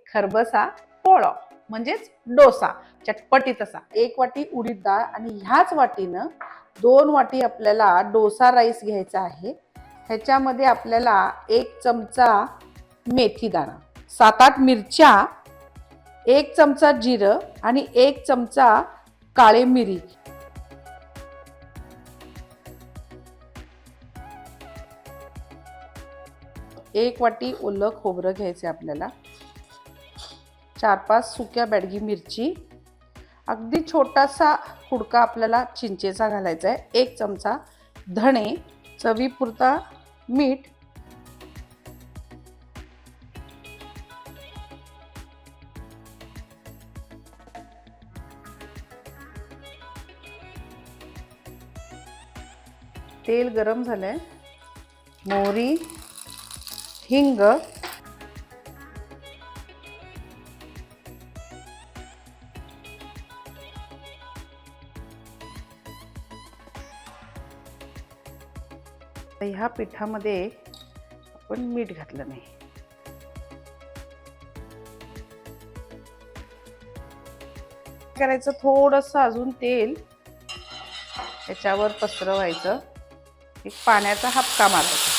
खरबसा पोळो म्हणजेच डोसा, चटपटीत असा। 1 वाटी उडीद डाळ आणि ह्याच वाटीनं 2 वाटी आपल्याला डोसा राईस घ्यायचा आहे। ह्याच्यामध्ये आपल्याला 1 चमचा मेथी दाणा, 7-8 मिरच्या, 1 चमचा जिरं आणि 1 चमचा काळे मिरी, एक वाटी ओलं खोबरं घ्यायचं आपल्याला, 4-5 सुक्या बेडगी मिरची, अगदी छोटासा हुडका आपल्याला चिंचेचा घालायचा आहे, 1 चमचा धणे, चवीपुरता मीठ, तेल गरम झालंय, मोहरी, हिंग, ह्या पिठामध्ये आपण मीठ घातलं नाही। करायचं थोडंसं अजून तेल त्याच्यावर पसरवायचं, एक पाण्याचा हापका मारायचा।